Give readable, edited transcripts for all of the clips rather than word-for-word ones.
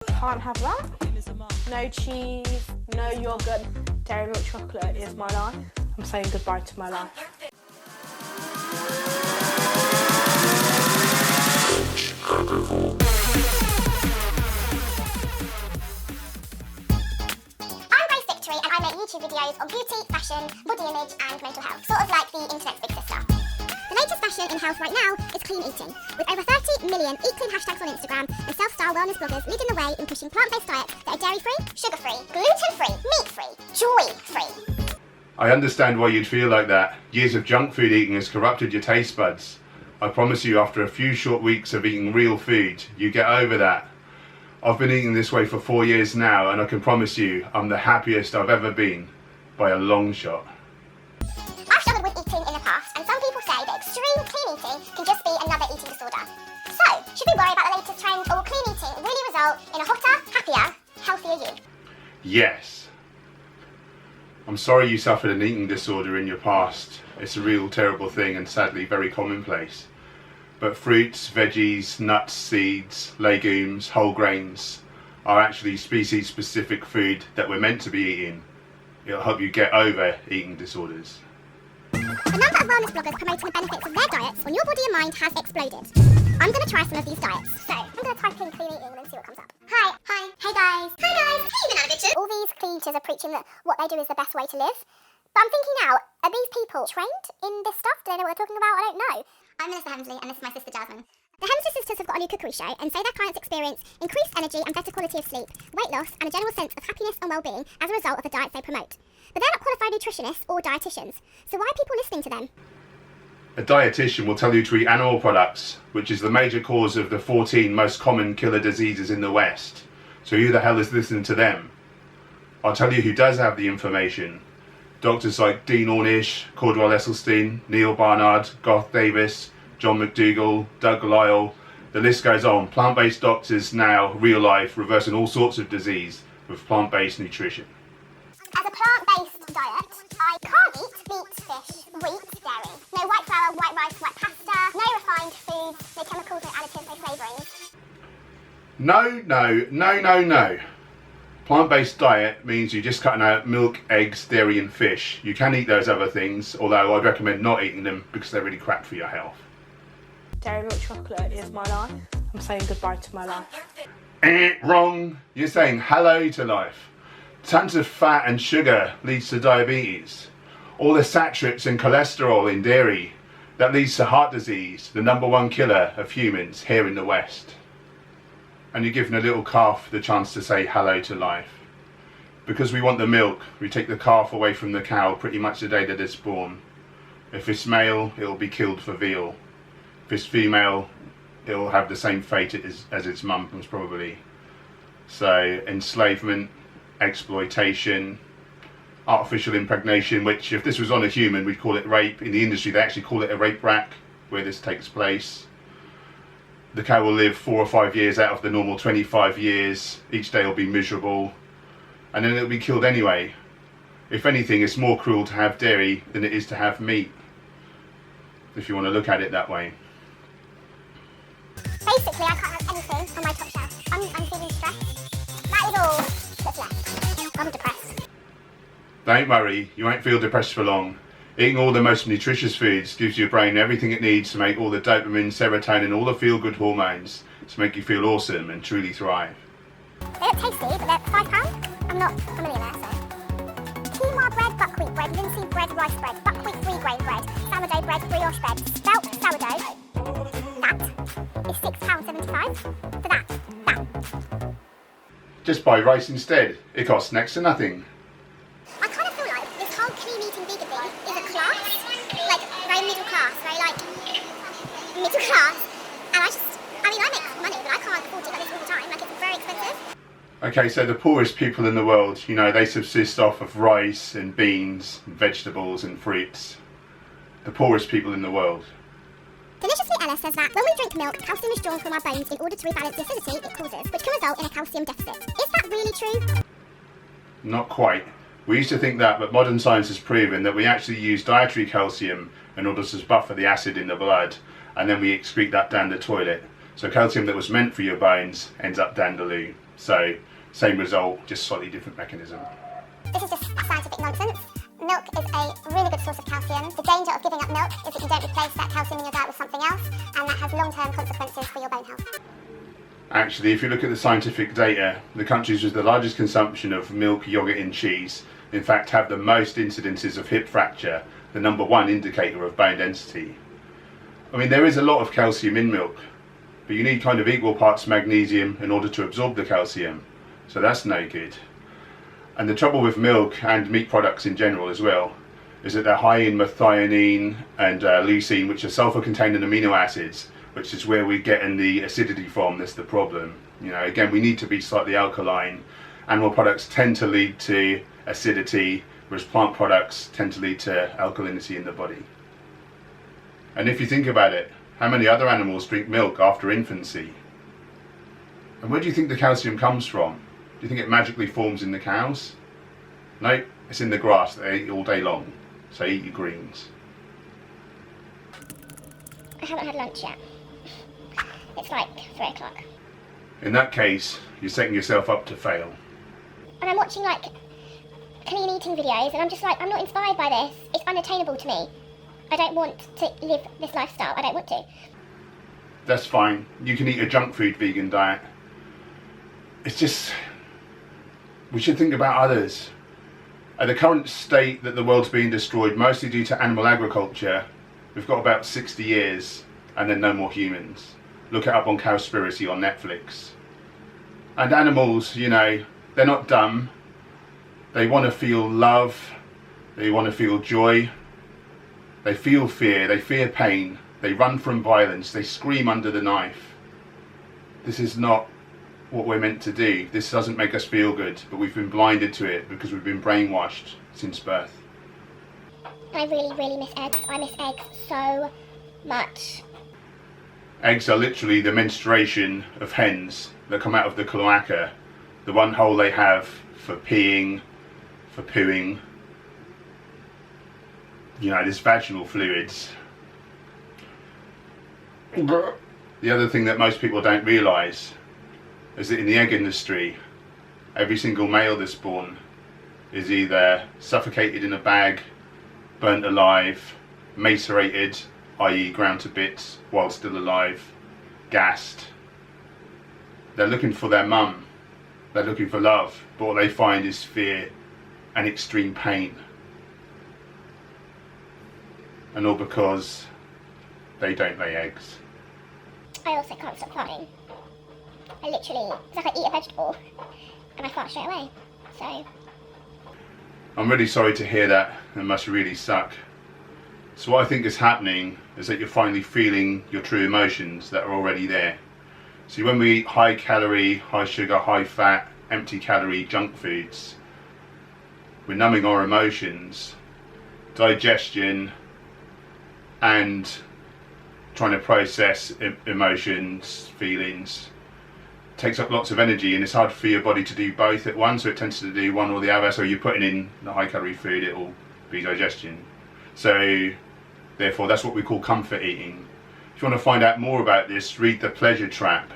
Can't have that. No cheese, no yogurt. Dairy milk chocolate is my life. I'm saying goodbye to my life. And I make YouTube videos on beauty, fashion, body image and mental health, sort of like the internet's big sister. The latest fashion in health right now is clean eating, with over 30 million eat clean hashtags on Instagram and self-style wellness bloggers leading the way in pushing plant-based diets that are dairy-free, sugar-free, gluten-free, meat-free, joy-free. I understand why you'd feel like that. Years of junk food eating has corrupted your taste buds. I promise you, after a few short weeks of eating real food, you get over that. I've been eating this way for 4 years now, and I can promise you I'm the happiest I've ever been, by a long shot. I've struggled with eating in the past, and some people say that extreme clean eating can just be another eating disorder. So, should we worry about the latest trend, or will clean eating really result in a hotter, happier, healthier you? Yes. I'm sorry you suffered an eating disorder in your past. It's a real terrible thing and sadly very commonplace. But fruits, veggies, nuts, seeds, legumes, whole grains are actually species-specific food that we're meant to be eating. It'll help you get over eating disorders. The number of wellness bloggers promoting the benefits of their diets on your body and mind has exploded. I'm going to try some of these diets. So, I'm going to type in clean eating and then see what comes up. Hi, hey guys. Hey banana bitches. All these clean eaters are preaching that what they do is the best way to live. But I'm thinking now, are these people trained in this stuff? Do they know what they're talking about? I don't know. I'm Melissa Hemsley and this is my sister Jasmine. The Hemsley sisters have got a new cookery show and say their clients experience increased energy and better quality of sleep, weight loss and a general sense of happiness and well-being as a result of the diets they promote. But they're not qualified nutritionists or dietitians, so why are people listening to them? A dietitian will tell you to eat animal products, which is the major cause of the 14 most common killer diseases in the West. So who the hell is listening to them? I'll tell you who does have the information. Doctors like Dean Ornish, Cordwell Esselstyn, Neil Barnard, Garth Davis, John McDougall, Doug Lyle, the list goes on. Plant-based doctors now, real life, reversing all sorts of disease with plant-based nutrition. As a plant-based diet, I can't eat meat, fish, wheat, dairy. No white flour, white rice, white pasta, no refined foods, no chemicals, no additives, no flavourings. No. Plant-based diet means you're just cutting out milk, eggs, dairy and fish. You can eat those other things, although I'd recommend not eating them because they're really crap for your health. Dairy milk chocolate is my life. I'm saying goodbye to my life. Wrong. You're saying hello to life. Tons of fat and sugar leads to diabetes. All the saturates and cholesterol in dairy, that leads to heart disease, the #1 killer of humans here in the West. And you're giving a little calf the chance to say hello to life. Because we want the milk, we take the calf away from the cow pretty much the day that it's born. If it's male, it'll be killed for veal. If it's female, it'll have the same fate as its mum most probably. So enslavement, exploitation, artificial impregnation, which if this was on a human we'd call it rape. In the industry they actually call it a rape rack where this takes place. The cow will live 4 or 5 years out of the normal 25 years. Each day will be miserable. And then it'll be killed anyway. If anything, it's more cruel to have dairy than it is to have meat. If you want to look at it that way. Basically, I can't have anything on my top shelf. I'm feeling stressed. That is all that's left. I'm depressed. Don't worry, you won't feel depressed for long. Eating all the most nutritious foods gives your brain everything it needs to make all the dopamine, serotonin, all the feel-good hormones to make you feel awesome and truly thrive. They look tasty, but they're £5. I'm not a millionaire, so. Quinoa bread, buckwheat bread, linseed bread, rice bread, buckwheat 3-grain bread, sourdough bread, brioche bread, spelt sourdough. That is £6.75 for that. Just buy rice instead. It costs next to nothing. I kind of feel like this whole clean eating vegan thing is a class, like very middle class, very like middle class. And I make money, but I can't afford to do this all the time. Like it's very expensive. Okay, so the poorest people in the world, you know, they subsist off of rice and beans, and vegetables and fruits. The poorest people in the world. Deliciously Ella says that when we drink milk, calcium is drawn from our bones in order to rebalance the acidity it causes, which can result in a calcium deficit. Is that really true? Not quite. We used to think that, but modern science has proven that we actually use dietary calcium in order to buffer the acid in the blood, and then we excrete that down the toilet. So calcium that was meant for your bones ends up down the loo. So same result, just slightly different mechanism. This is just scientific nonsense. Milk is a really good source of calcium. The danger of giving up milk is that you don't replace that calcium in your diet with something else, and that has long-term consequences for your bone health. Actually, if you look at the scientific data, the countries with the largest consumption of milk, yogurt and cheese, in fact have the most incidences of hip fracture, the number one indicator of bone density. I mean, there is a lot of calcium in milk, but you need kind of equal parts magnesium in order to absorb the calcium, so that's no good. And the trouble with milk and meat products in general as well is that they're high in methionine and leucine, which are sulfur-containing amino acids, which is where we get in the acidity from. That's the problem. You know, again, we need to be slightly alkaline. Animal products tend to lead to acidity, whereas plant products tend to lead to alkalinity in the body. And if you think about it, how many other animals drink milk after infancy? And where do you think the calcium comes from? Do you think it magically forms in the cows? No, it's in the grass that they eat all day long. So eat your greens. I haven't had lunch yet. It's like 3 o'clock. In that case, you're setting yourself up to fail. And I'm watching like clean eating videos, and I'm just like, I'm not inspired by this. It's unattainable to me. I don't want to live this lifestyle. I don't want to. That's fine. You can eat a junk food vegan diet. It's just, we should think about others. At the current state that the world's being destroyed, mostly due to animal agriculture, we've got about 60 years and then no more humans. Look it up on Cowspiracy on Netflix. And animals, you know, they're not dumb. They want to feel love. They want to feel joy. They feel fear. They fear pain. They run from violence. They scream under the knife. This is not what we're meant to do. This doesn't make us feel good, but we've been blinded to it because we've been brainwashed since birth. I really, really miss eggs. I miss eggs so much. Eggs are literally the menstruation of hens that come out of the cloaca, the one hole they have for peeing, for pooing. You know, this vaginal fluids. The other thing that most people don't realise is that in the egg industry, every single male that's born is either suffocated in a bag, burnt alive, macerated, i.e. ground to bits while still alive, gassed. They're looking for their mum, they're looking for love, but what they find is fear and extreme pain. And all because they don't lay eggs. I also can't stop farting. I literally, it's like I eat a vegetable and I fart straight away. So I'm really sorry to hear that. It must really suck. So what I think is happening is that you're finally feeling your true emotions that are already there. See, when we eat high calorie, high sugar, high fat, empty calorie junk foods, we're numbing our emotions, digestion, and trying to process emotions, feelings. Takes up lots of energy, and it's hard for your body to do both at once, so it tends to do one or the other. So you're putting in the high calorie food, it will be digestion. So therefore that's what we call comfort eating. If you want to find out more about this, read The Pleasure Trap,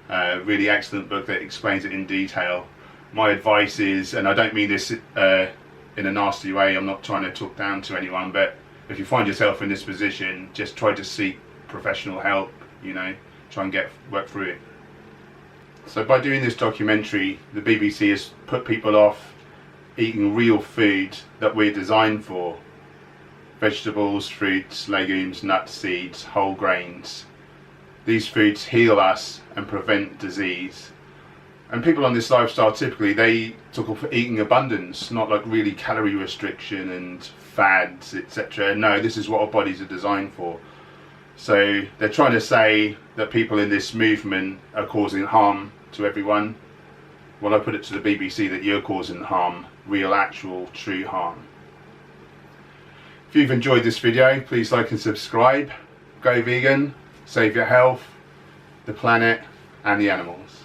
a really excellent book that explains it in detail. My advice is, and I don't mean this in a nasty way, I'm not trying to talk down to anyone, but if you find yourself in this position, just try to seek professional help, you know, try and work through it. So by doing this documentary, the BBC has put people off eating real food that we're designed for. Vegetables, fruits, legumes, nuts, seeds, whole grains. These foods heal us and prevent disease. And people on this lifestyle, typically, they talk of eating abundance, not like really calorie restriction and fads, etc. No, this is what our bodies are designed for. So they're trying to say that people in this movement are causing harm to everyone. Well, I put it to the BBC that you're causing harm, real, actual, true harm. If you've enjoyed this video, please like and subscribe. Go vegan, save your health, the planet and the animals.